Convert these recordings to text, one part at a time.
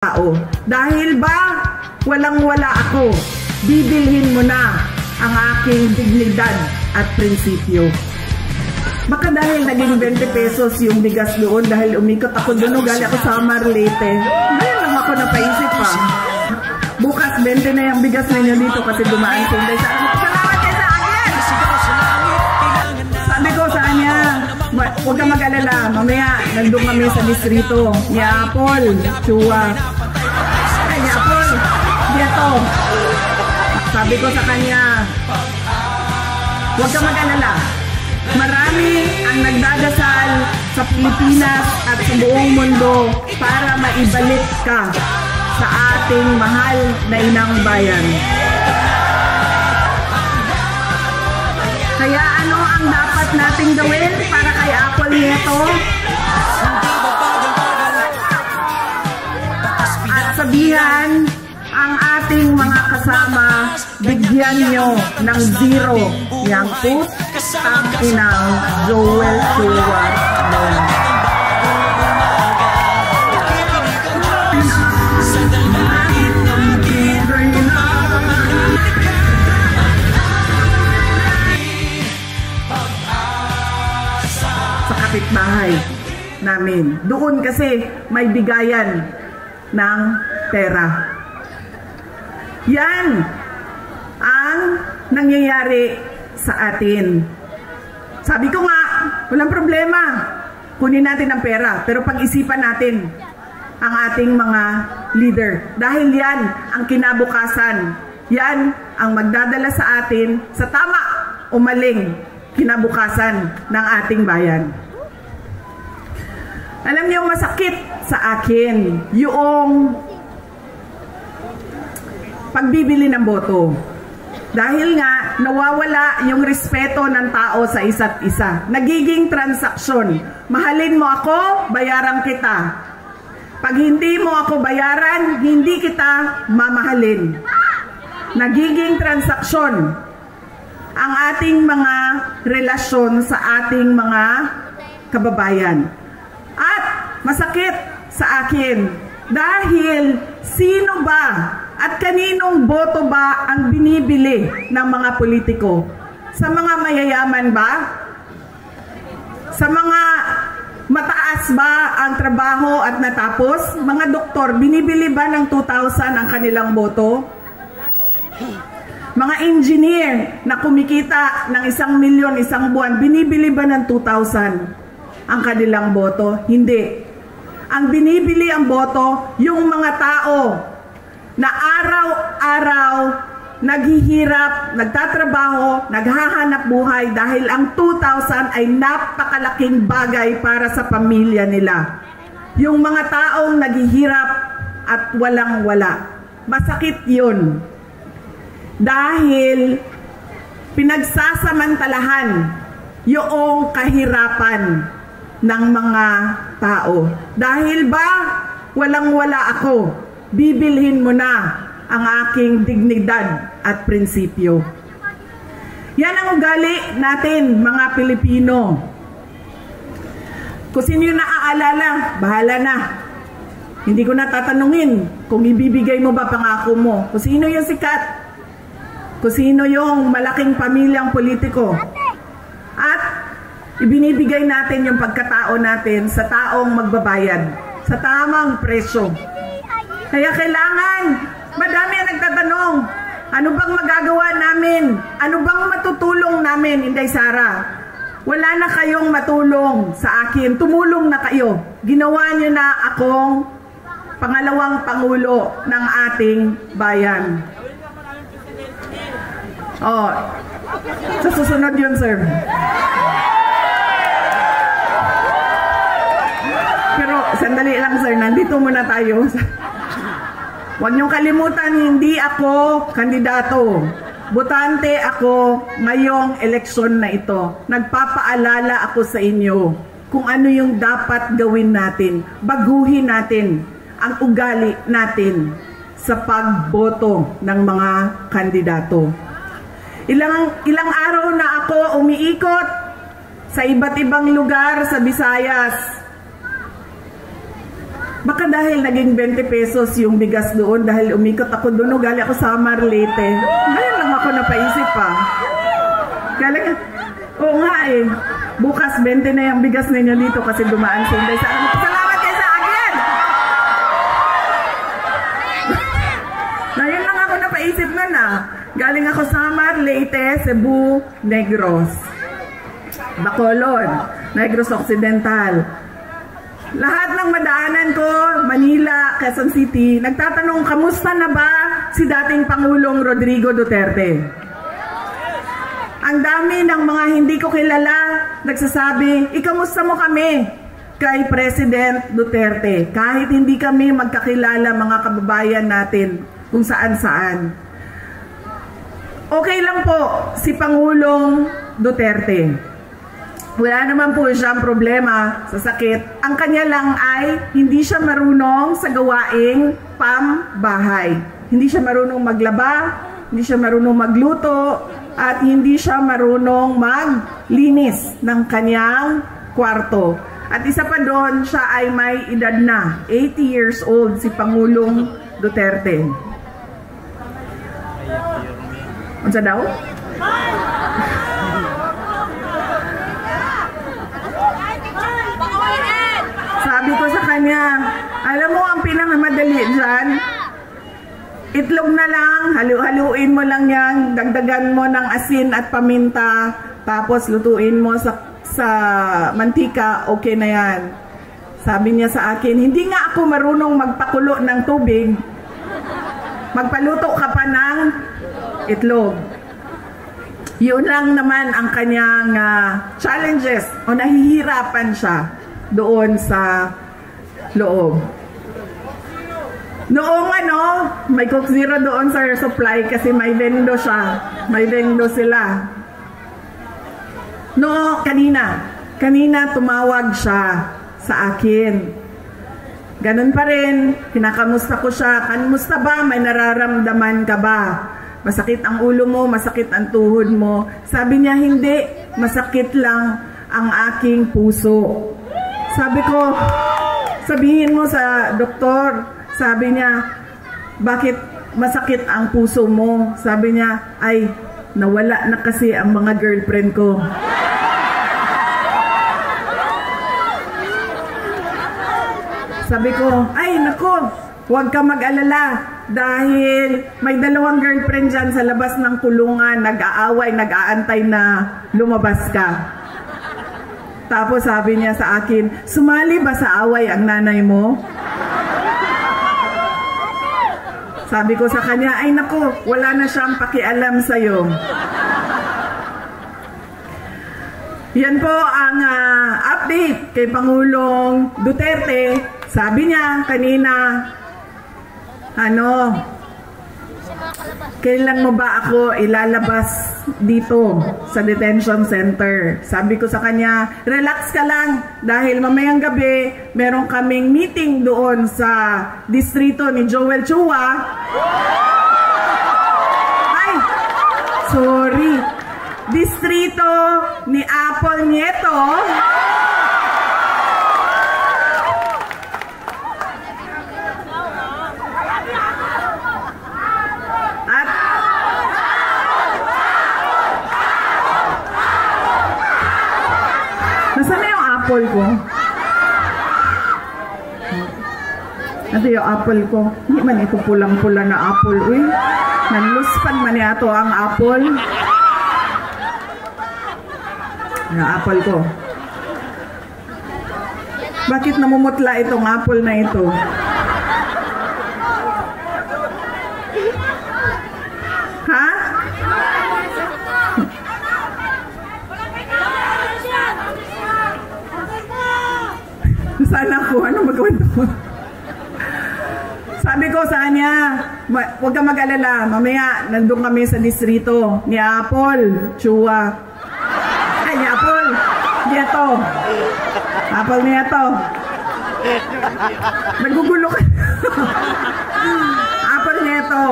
tao. Dahil ba walang-wala ako, bibilhin mo na ang aking dignidad at prinsipyo. Baka dahil naging 20 pesos yung bigas doon dahil umikot ako doon, gali ako sa Marlete. Ngayon lang ako napaisip pa. Bukas 20 na yung bigas ninyo dito kasi dumaan ko. Salamat kayo sa akin! Sabi ko sa kanya, huwag ka mag-alala, mamaya nandun kami sa distrito. Yapol, Chua. Ay, Yapol, dito. Sabi ko sa kanya, huwag ka mag-alala. Marami ang nagdadasal sa Pilipinas at sa buong mundo para maibalik ka sa ating mahal na inang bayan. Kaya ano ang dapat nating gawin para kay Apple Nieto? At sabihan ang ating mga kasama, bigyan nyo ng 0 yang putang inang Joel Chua. Sa kapitbahay namin. Doon kasi may bigayan ng pera. Yan ang nangyayari sa atin. Sabi ko nga, walang problema. Kunin natin ang pera. Pero pag-isipan natin ang ating mga leader. Dahil yan ang kinabukasan. Yan ang magdadala sa atin sa tama o maling kinabukasan ng ating bayan. Alam niyo, masakit sa akin yung pagbibili ng boto. Dahil nga, nawawala yung respeto ng tao sa isa't isa. Nagiging transaksyon. Mahalin mo ako, bayaran kita. Pag hindi mo ako bayaran, hindi kita mamahalin. Nagiging transaksyon ang ating mga relasyon sa ating mga kababayan. At masakit sa akin dahil sino ba at kaninong boto ba ang binibili ng mga politiko? Sa mga mayayaman ba? Sa mga mataas ba ang trabaho at natapos? Mga doktor, binibili ba ng 2,000 ang kanilang boto? Mga engineer na kumikita ng 1 milyon isang buwan, binibili ba ng 2,000 ang kanilang boto? Hindi. Ang binibili ang boto, yung mga tao na araw-araw naghihirap, nagtatrabaho, naghahanap buhay dahil ang 2,000 ay napakalaking bagay para sa pamilya nila. Yung mga taong naghihirap at walang-wala. Masakit yun. Dahil pinagsasamantalahan yung kahirapan ng mga tao. Dahil ba walang-wala ako, bibilhin mo na ang aking dignidad at prinsipyo. Yan ang ugali natin, mga Pilipino. Kung sino yung naaalala, bahala na. Hindi ko na tatanungin kung ibibigay mo ba pangako mo. Kung sino yung sikat. Kung sino yung malaking pamilyang politiko. At ibinibigay natin yung pagkatao natin sa taong magbabayad. Sa tamang presyo. Kaya kailangan, madami ang nagtatanong, ano bang magagawa namin? Ano bang matutulong namin, Inday Sara? Wala na kayong matulong sa akin. Tumulong na kayo. Ginawa niyo na akong pangalawang pangulo ng ating bayan. Oh, sa susunod yun, sir. Pero sandali lang, sir. Nandito muna tayo. Huwag niyong kalimutan, hindi ako kandidato. Botante ako ngayong eleksyon na ito. Nagpapaalala ako sa inyo kung ano yung dapat gawin natin. Baguhin natin ang ugali natin sa pagboto ng mga kandidato. Ilang araw na ako umiikot sa iba't ibang lugar sa Visayas. Baka dahil naging 20 pesos yung bigas doon dahil umikot ako doon, galing ako sa Marlete. Ngayon lang ako napaisip pa. Galing, oo nga eh. Bukas 20 na yung bigas ninyo dito kasi dumaan si Inday sa akin. Salamat kayo sa akin! Ngayon lang ako napaisip na. Galing ako sa Marlete, Cebu, Negros. Bacolod, Negros Occidental. Lahat ng madaanan ko, Manila, Quezon City, nagtatanong, kamusta na ba si dating Pangulong Rodrigo Duterte? Ang dami ng mga hindi ko kilala, nagsasabi, ikamusta mo kami kay President Duterte? Kahit hindi kami magkakilala mga kababayan natin kung saan-saan. Okay lang po si Pangulong Duterte. Wala naman po siyang problema sa sakit. Ang kanya lang ay hindi siya marunong sa gawaing pambahay. Hindi siya marunong maglaba, hindi siya marunong magluto, at hindi siya marunong maglinis ng kanyang kwarto. At isa pa doon, siya ay may edad na, 80 years old si Pangulong Duterte. Ano sa daw? Sabi ko sa kanya, alam mo ang pinakamadali dyan, itlog na lang, halu-haluin mo lang yan, dagdagan mo ng asin at paminta, tapos lutuin mo sa mantika, okay na yan. Sabi niya sa akin, hindi nga ako marunong magpakulo ng tubig, magpaluto ka pa ng itlog. Yun lang naman ang kanyang challenges o nahihirapan siya doon sa loob. Noong may Coke Zero doon sa supply kasi may vendo siya. May vendo sila. Kanina tumawag siya sa akin. Ganun pa rin, kinakamusta ko siya. Kamusta ba? May nararamdaman ka ba? Masakit ang ulo mo, masakit ang tuhod mo. Sabi niya, hindi. Masakit lang ang aking puso. Sabi ko, sabihin mo sa doktor. Sabi niya, bakit masakit ang puso mo? Sabi niya, ay, nawala na kasi ang mga girlfriend ko. Sabi ko, ay, nako, huwag ka mag-alala. Dahil may 2 girlfriend dyan sa labas ng kulungan, nag-aaway, nag-aantay na lumabas ka. Tapos sabi niya sa akin, sumali ba sa away ang nanay mo? Sabi ko sa kanya, ay naku, wala na siyang pakialam sa'yo. Yan po ang update kay Pangulong Duterte. Sabi niya kanina, kailan mo ba ako ilalabas dito sa detention center? Sabi ko sa kanya, relax ka lang dahil mamayang gabi meron kaming meeting doon sa distrito ni Joel Chua. Ay, sorry. Distrito ni Apple Nieto. Nasaan na yung apple ko? Ito yung apple ko. Hindi man ito pulang-pula na apple. Uy, nanluspan man yato ang apple. Yung apple ko. Bakit namumutla itong apple na ito? Ha? Sana ako, ano magawin ko? Sabi ko sa kanya, huwag ka mag-alala, mamaya nandun kami sa distrito ni Apple, Chua. Ay, ni Apple, Nieto. Apple Nieto. Nagugulo ka. Apple Nieto.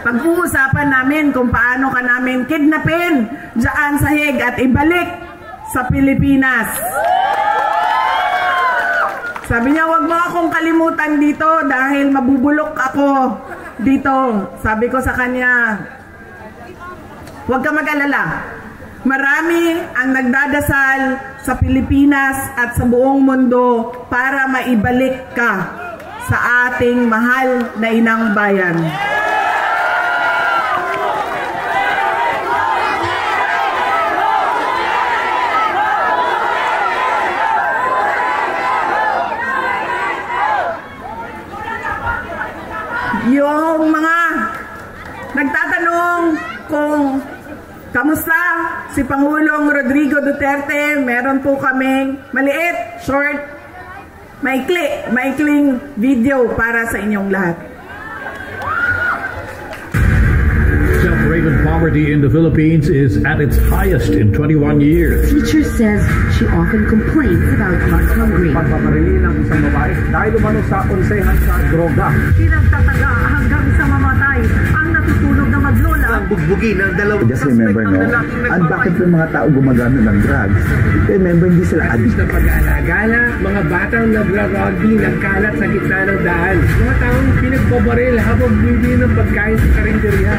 Pag-uusapan namin kung paano ka namin kidnapin dyan sa Hague at ibalik sa Pilipinas. Sabi niya, wag mo akong kalimutan dito dahil mabubulok ako dito. Sabi ko sa kanya, huwag ka mag-alala. Marami ang nagdadasal sa Pilipinas at sa buong mundo para maibalik ka sa ating mahal na inang bayan. Yung mga nagtatanong kung kamusta si Pangulong Rodrigo Duterte, meron po kaming maliit, short, maikling video para sa inyong lahat. Self-rated poverty in the Philippines is at its highest in 21 years. Teacher says she often complains about being hungry. Pagpaparili ng isang babae dahil umano sa konsehan sa droga. Pinagtataga hanggang sa mamatay ang natutulog na maglola. Ang bugbugin ng dalawang Just remember, no? At bakit yung mga tao gumagamit ng drugs? Remember, hindi sila addict. Na pag-alagala, mga batang nagra-rugby, nagkalat sa gitna ng daan. Mga taong pinagbabaril habang bibili ng pagkain sa karinderya.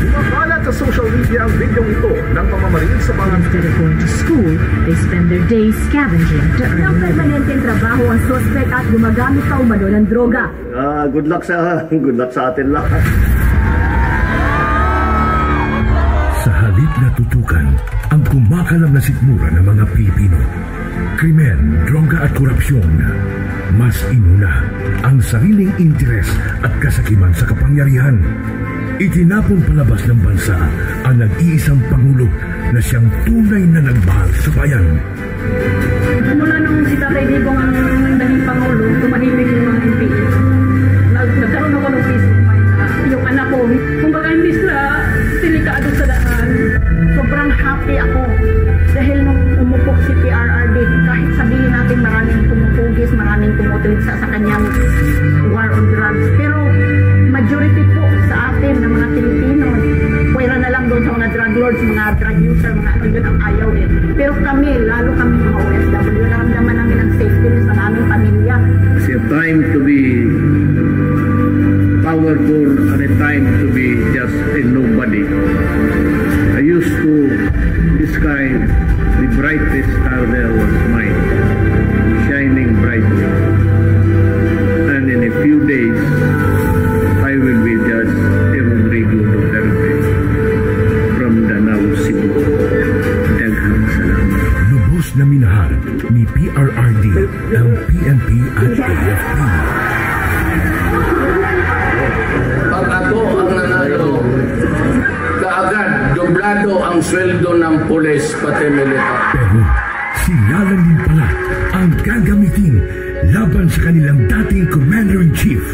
Kumakalat sa social media ang video ito ng pamamaril sa mga... Instead of going to school, they spend their days scavenging to earn a living. Permanenteng trabaho ang suspect at gumagamit pa umano ng droga. Good luck sa atin lahat. Sa halip na tutukan ang kumakalam na sikmura ng mga Pilipino, krimen, droga at korupsyon, mas inuna ang sariling interes at kasakiman sa kapangyarihan. Itinapong palabas ng bansa ang nag-iisang Pangulo na siyang tunay na nagmahal sa bayan. Mula nung si Tatay Digong ang naging Pangulo, tumahimik yung mga MP. Nagkaroon ako ng peace of mind na yung anak ko, kumbaga imbis na silikado sa daan, sobrang happy ako. Dahil nung umupok si PRRD, kahit sabihin natin maraming tumutugis, maraming tumutuligsa sa kanyang war on drugs, pero majority po sa atin ng mga Pilipino, pwera na lang doon sa mga drug lords, mga drug user, mga ano yun ang ayaw eh. Pero kami, lalo kami mga OFW, naramdaman namin ang safety sa aming pamilya. It's a time to be powerful and a time to be just a nobody. I used to describe the brightest star there was mine, shining brightly. And in a few days, I will be just a Rodrigo Duterte from Danau, Cebu. Daghang salamat. Lubos na minahal ni PRRD ang PNP at AFP. Pag ako ang nanalo, kaagad doblado ang sweldo ng pulis pati militar. Pero sila lang din pala ang gagamitin laban sa kanilang dating Commander-in-Chief.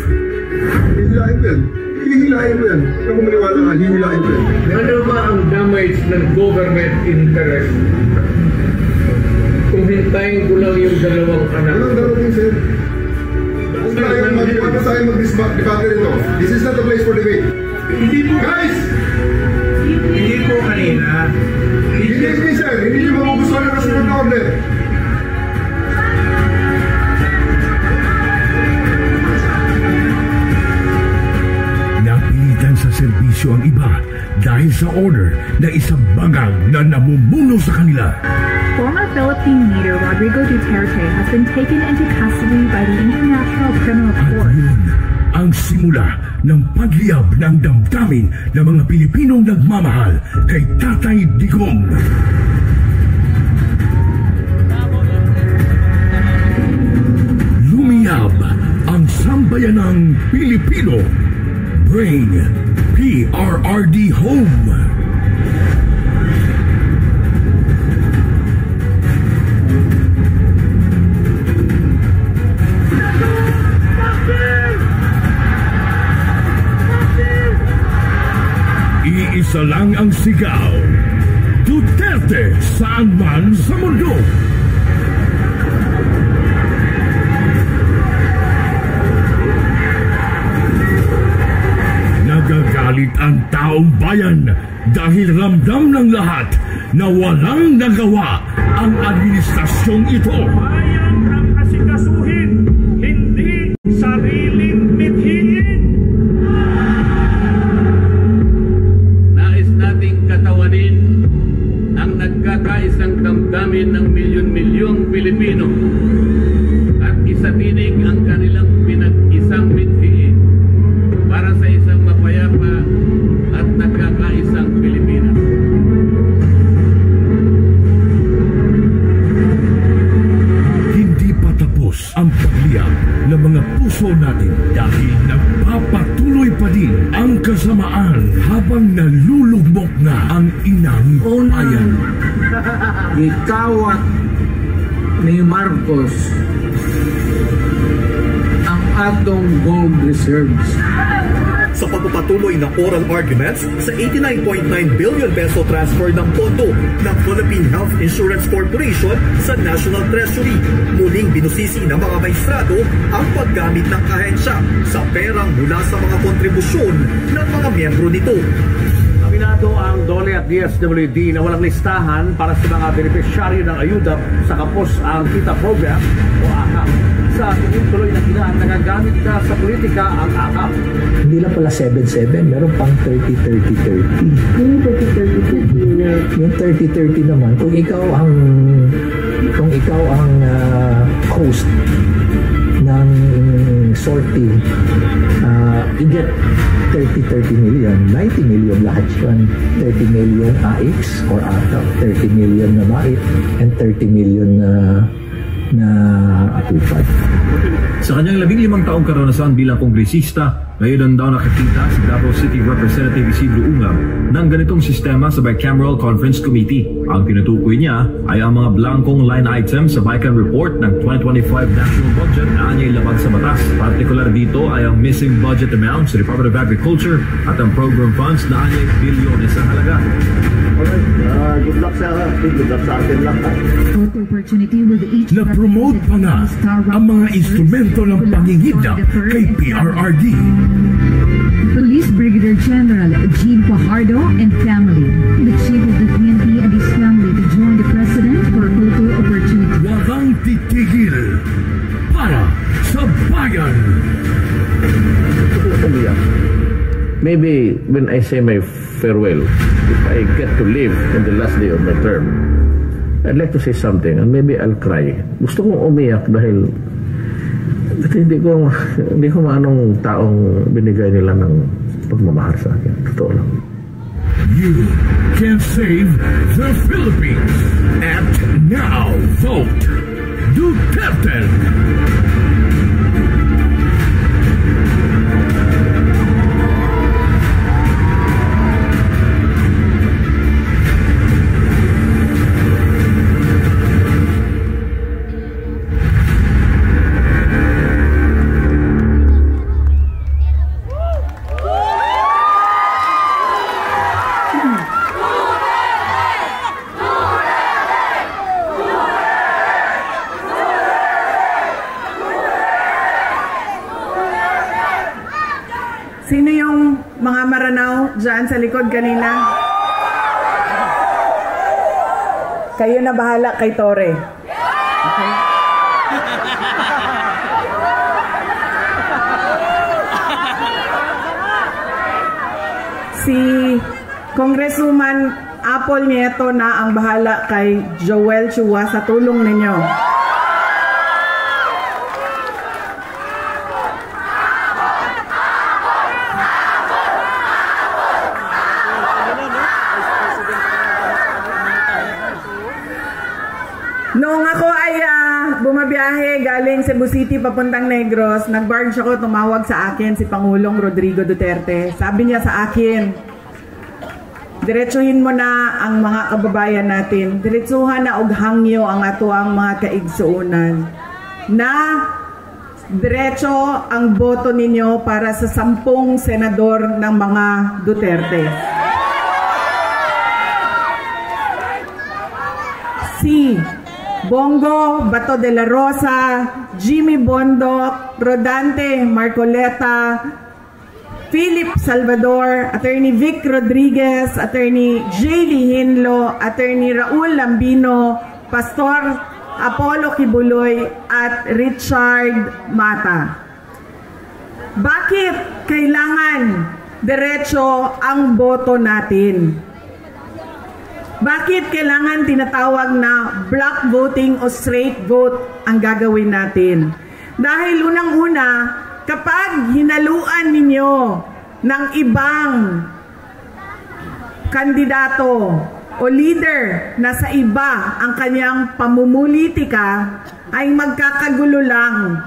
Hihilain ko yan. Hihilain ko yan. Kung maniwala ka, hihilain ko yan. Ano ba ang damage ng government interest? Kung hintayin ko lang yung dalawang anak. Anong darating, sir? Huwag tayo mag-debate rito. This is not the place for debate. Hindi po, Guys! hindi po kanina. Hindi, sir. Hindi nyo magugustuhan ng kasunod na order. Napilitan sa serbisyo ang iba dahil sa order na isang bagang na namumuno sa kanila. Former Philippine leader Rodrigo Duterte has been taken into custody by the International Criminal At Court. yun ang simula ng pagliyab ng damdamin ng mga Pilipinong nagmamahal kay Tatay Digong. Lumiyab ang sambayanang Pilipino. Bring PRRD home. Iisa lang ang sigaw. Duterte saan man sa mundo. Nagagalit ang taong bayan dahil ramdam ng lahat na walang nagawa ang administrasyong ito. Bayan ang asikasuhin damdamin ng milyon-milyong Pilipino at isatinig ang kanilang pinag-isang mithiin para sa isang mapayapa at nagkakaisang Pilipinas. Hindi pa tapos ang pagliyab ng mga puso natin dahil nagpapatuloy pa din ang kasamaan habang nalulugmok na ang inang bayan. Gikawat ni Marcos ang atong gold reserves. Sa pagpapatuloy ng oral arguments sa 89.9 billion peso transfer ng pondo ng Philippine Health Insurance Corporation sa National Treasury, muling binusisi ng mga maestrado ang paggamit ng ahensya sa perang mula sa mga kontribusyon ng mga miyembro nito. Aminado ang DOLE at DSWD na walang listahan para sa mga benepisyaryo ng ayuda sa kapos ang KITA program o AKAP. Sa tuloy na kinaan, nagagamit na sa politika ang AKAP. Hindi lang pala 7-7, meron pang 30-30-30. Yung 30-30 naman, kung ikaw ang host ng sortie, you get 30 million, 90 million lahat yun. 30 million AX or AKAP, 30 million na MAIT, and 30 million na atupad. Sa kanyang 15 taong karanasan bilang kongresista, ngayon daw nakakita si Davao City Representative Isidro Ungab ng ganitong sistema sa Bicameral Conference Committee. Ang tinutukoy niya ay ang mga blankong line items sa Bican Report ng 2025 National Budget na anya'y labag sa batas. Partikular dito ay ang missing budget amount sa Department of Agriculture at ang program funds na anya'y bilyones ang halaga. Good luck sa atin lahat. Na-promote pa nga ang mga instrumento ng pangingidap kay PRRD. Police Brigadier General Jean Fajardo and family, the Chief of the PNP and his family to join the President for a photo opportunity. Walang titigil para sa bayan. Maybe when I say my farewell, if I get to live in the last day of my term, I'd like to say something and maybe I'll cry. Gusto kong umiyak dahil hindi ko maanong taong binigay nila ng pagmamahal sa akin. Totoo lang. You can save the Philippines. Act now. Vote Duterte. Sino yung mga maranaw dyan sa likod kanina? Kayo na bahala kay Tore. Okay? Si Congresswoman Apple Nieto na ang bahala kay Joel Chua sa tulong ninyo. Noong ako ay bumabiyahe galing Cebu City papuntang Negros, nag-barge ako, tumawag sa akin si Pangulong Rodrigo Duterte. Sabi niya sa akin, diretsuhin mo na ang mga kababayan natin. Diretsuhan na og hangyo ang ato ang mga kaigsuunan. Na diretso ang boto ninyo para sa 10 senador ng mga Duterte. Si Bongo Bato de la Rosa, Jimmy Bondoc, Rodante Marcoleta, Philip Salvador, Attorney Vic Rodriguez, Attorney J.D. Hinlo, Attorney Raul Lambino, Pastor Apollo Kibuloy, at Richard Mata. Bakit kailangan diretso ang boto natin? Bakit kailangan tinatawag na block voting o straight vote ang gagawin natin? Dahil unang-una, kapag hinaluan ninyo ng ibang kandidato o leader na sa iba ang kanyang pamumulitika, ay magkakagulo lang,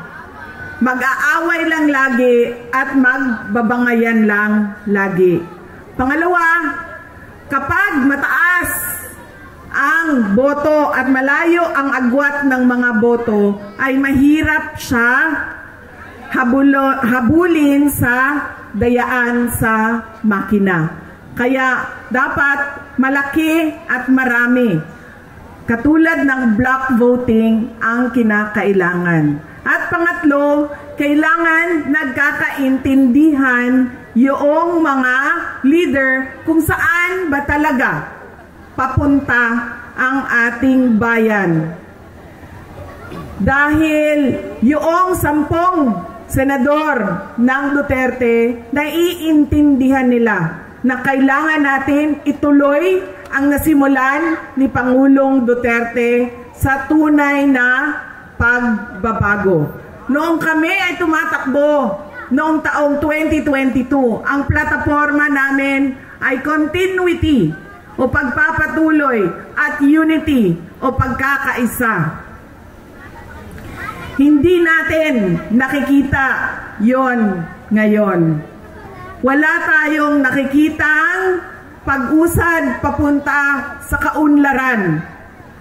mag-aaway lang lagi at magbabangayan lang lagi. Pangalawa, kapag mataas ang boto at malayo ang agwat ng mga boto, ay mahirap siya habulin sa dayaan sa makina. Kaya dapat malaki at marami, katulad ng block voting, ang kinakailangan. At pangatlo, kailangan nagkakaintindihan yung mga leader kung saan ba talaga papunta ang ating bayan. Dahil yung 10 senador ng Duterte, naiintindihan nila na kailangan natin ituloy ang nasimulan ni Pangulong Duterte sa tunay na pagbabago. Noong kami ay tumatakbo, noong taong 2022, ang plataforma namin ay continuity o pagpapatuloy at unity o pagkakaisa. Hindi natin nakikita yon ngayon. Wala tayong nakikitang pag-usad papunta sa kaunlaran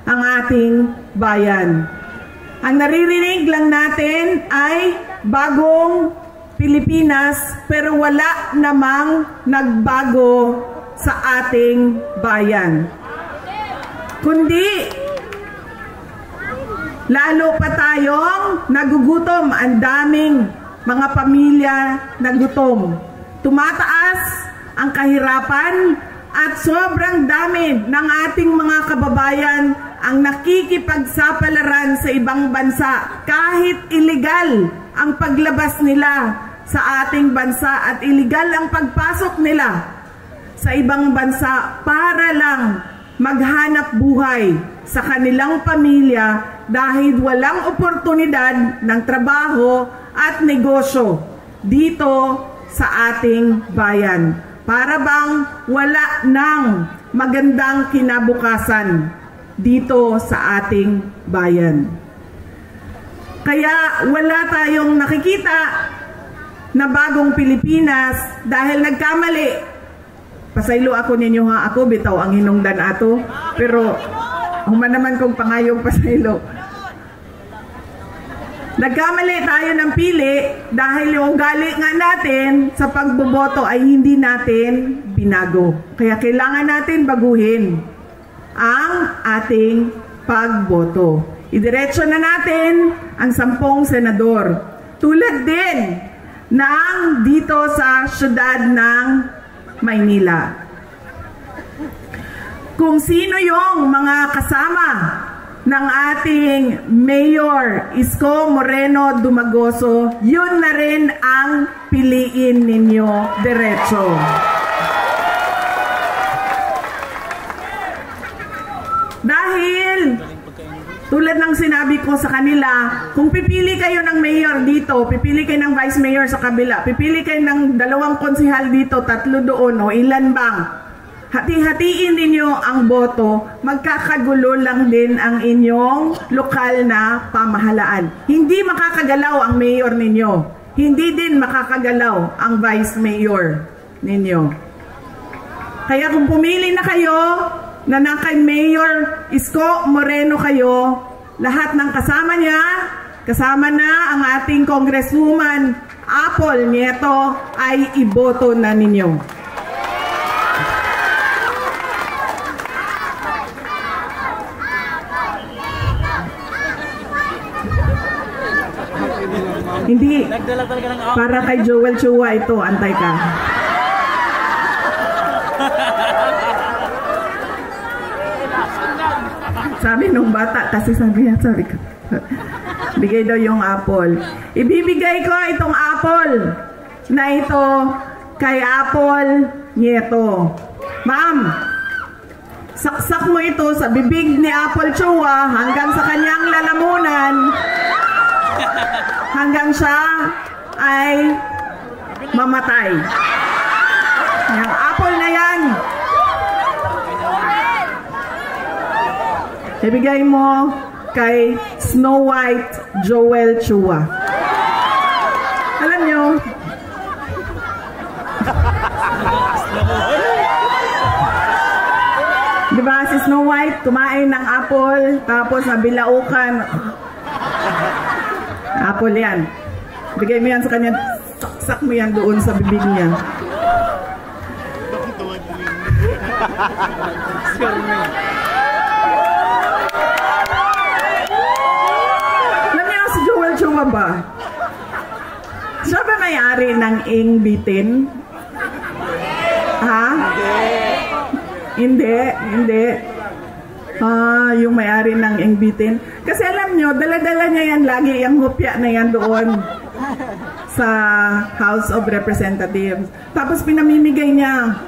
ang ating bayan. Ang naririnig lang natin ay bagong Pilipinas, pero wala namang nagbago sa ating bayan. Kundi lalo pa tayong nagugutom, ang daming mga pamilya nagutom. Tumataas ang kahirapan at sobrang dami ng ating mga kababayan ang nakikipagsapalaran sa ibang bansa kahit illegal ang paglabas nila sa ating bansa at illegal ang pagpasok nila sa ibang bansa para lang maghanap buhay sa kanilang pamilya dahil walang oportunidad ng trabaho at negosyo dito sa ating bayan. Para bang wala ng magandang kinabukasan dito sa ating bayan. Kaya wala tayong nakikita na bagong Pilipinas dahil nagkamali. Pasaylo ako ninyo ha, ako bitaw ang hinungdan ato, pero human naman kong pangayong pasaylo. Nagkamali tayo ng pili dahil yung ugali nga natin sa pagboboto ay hindi natin binago. Kaya kailangan natin baguhin ang ating pagboto. Idiretso na natin ang 10 senador. Tulad din ng dito sa syudad ng Maynila. Kung sino yung mga kasama ng ating Mayor Isko Moreno Dumagoso, yun na rin ang piliin ninyo diretso. Dahil tulad ng sinabi ko sa kanila, kung pipili kayo ng mayor dito, pipili kayo ng vice mayor sa kabila, pipili kayo ng 2 konsehal dito, 3 doon, o ilan bang, hati-hatiin ninyo ang boto, magkakagulo lang din ang inyong lokal na pamahalaan. Hindi makakagalaw ang mayor ninyo. Hindi din makakagalaw ang vice mayor ninyo. Kaya kung pumili na kayo, na kay Mayor Isko Moreno kayo, lahat ng kasama niya, kasama na ang ating Congresswoman Apple Nieto, ay iboto na ninyo. Hindi, para kay Joel Chua ito, antay ka. Sabi nung bata, kasi sabi ko, bigay daw yung apple. Ibibigay ko itong apple na ito kay Apple Nieto. Ma'am, saksak mo ito sa bibig ni Apple Chua hanggang sa kanyang lalamunan, hanggang siya ay mamatay. Yung apple na yan, ibigay mo kay Snow White Joel Chua. Alam nyo, diba si Snow White kumain ng apple tapos nabilaukan. Apple yan. Bigay mo yan sa kanya, saksak mo yan doon sa bibig niya. Alam niyo si Joel Chua ba? Siya ba may-ari ng Ing Bitin? Ha? Hindi. Yung may-ari ng Ing Bitin. Kasi alam nyo, dala-dala niya yan lagi, yung hopya na yan doon sa House of Representatives. Tapos pinamimigay niya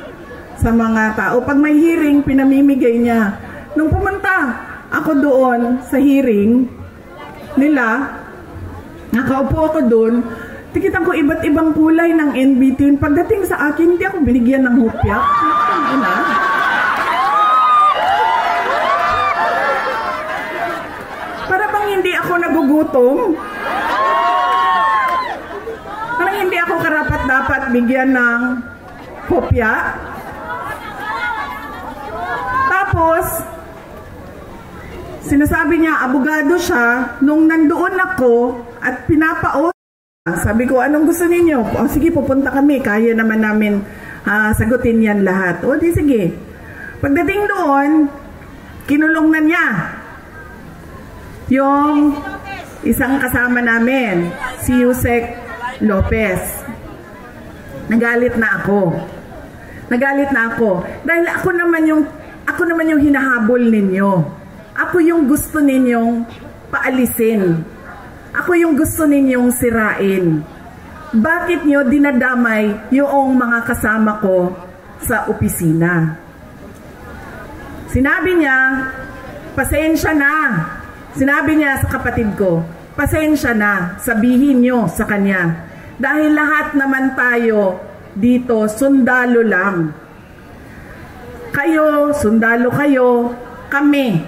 sa mga tao. Pag may hearing, pinamimigay niya. Nung pumunta ako doon sa hearing nila, nakaupo ako doon, tikitan ko iba't ibang kulay ng NBT. Pagdating sa akin, hindi ako binigyan ng hopya. Para bang hindi ako nagugutom. Parang hindi ako karapat-dapat bigyan ng hopya. Tapos, sinasabi niya, abogado siya, nung nandoon ako at pinapaot. Sabi ko, anong gusto ninyo? O sige, pupunta kami. Kaya naman namin sagutin yan lahat. O di sige. Pagdating doon, kinulong na niya yung isang kasama namin, si Yusek Lopez. Nagalit na ako. Dahil ako naman yung hinahabol ninyo. Ako yung gusto ninyong paalisin. Ako yung gusto ninyong sirain. Bakit nyo dinadamay yung mga kasama ko sa opisina? Sinabi niya, pasensya na. Sinabi niya sa kapatid ko, pasensya na, sabihin nyo sa kanya. Dahil lahat naman tayo dito, sundalo lang. Kayo, sundalo kayo, kami,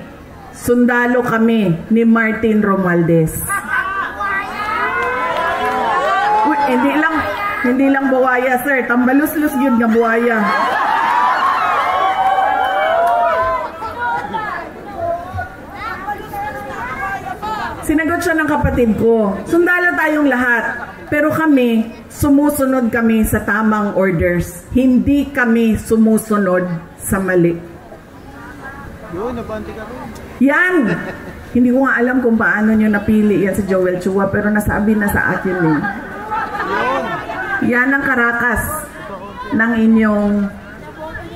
sundalo kami ni Martin Romualdez. Hindi lang buwaya, sir. Tambalus-lus yun nga buwaya. Sinagot siya ng kapatid ko, sundalo tayong lahat. Pero kami, sumusunod kami sa tamang orders. Hindi kami sumusunod sa mali. Yan! Hindi ko nga alam kung paano nyo napili yan si Joel Chua, pero nasabi na sa akin eh. Yan ang karakas ng inyong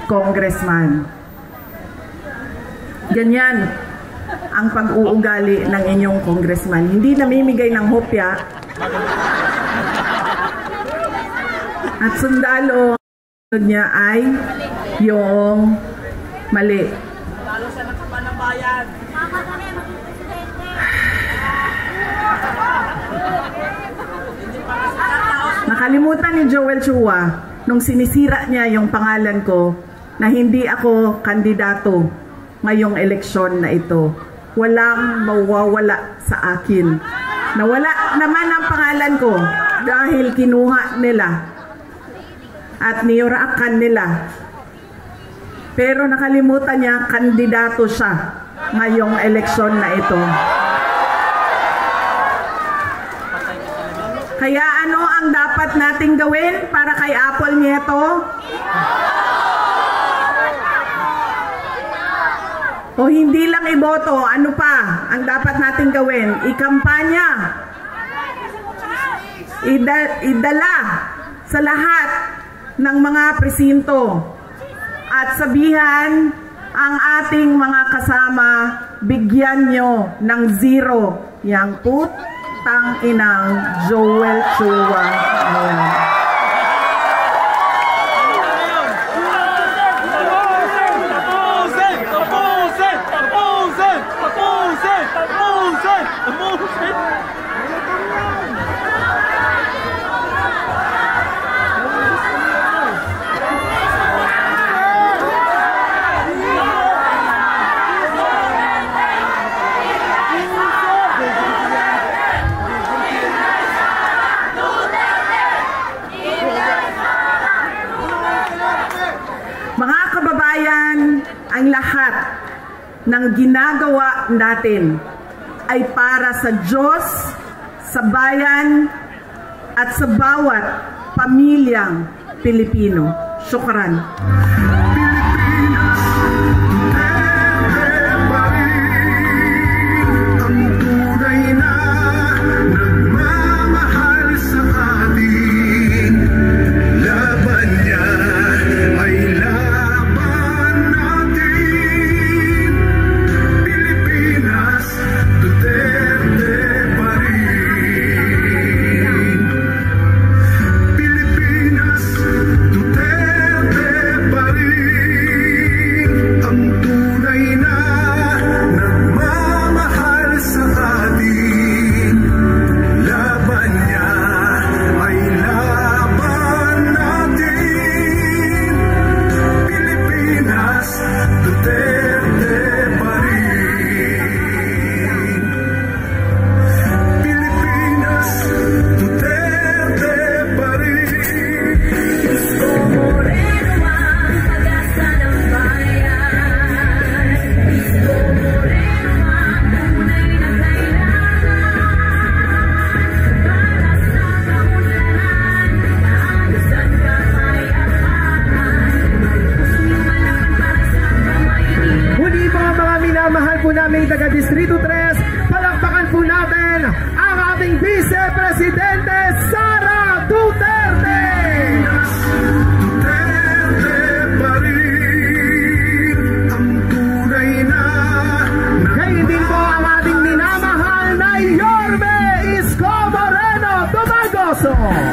congressman. Ganyan ang pag-uugali ng inyong congressman. Hindi namimigay ng hopya. At sundalo niya ay yung mali. Nakalimutan ni Joel Chua nung sinisira niya yung pangalan ko na hindi ako kandidato ngayong eleksyon na ito. Walang mawawala sa akin. Nawala naman ang pangalan ko dahil kinuha nila at niyuraakan nila. Pero nakalimutan niya, kandidato siya ngayong eleksyon na ito. Kaya ano ang dapat nating gawin para kay Apple Nieto? O hindi lang iboto, ano pa ang dapat nating gawin? Ikampanya. Idala sa lahat ng mga presinto at sabihan ang ating mga kasama, bigyan nyo ng 0 yang putang inang Joel Chua. ang lahat ng ginagawa natin ay para sa Diyos, sa bayan, at sa bawat pamilyang Pilipino. Syukran. Naming taga Distrito 3, palakpakan po natin ang ating Vice Presidente Sara Duterte! Ngayon din po ang ating minamahal na Yorme Isko Moreno Dumagoso!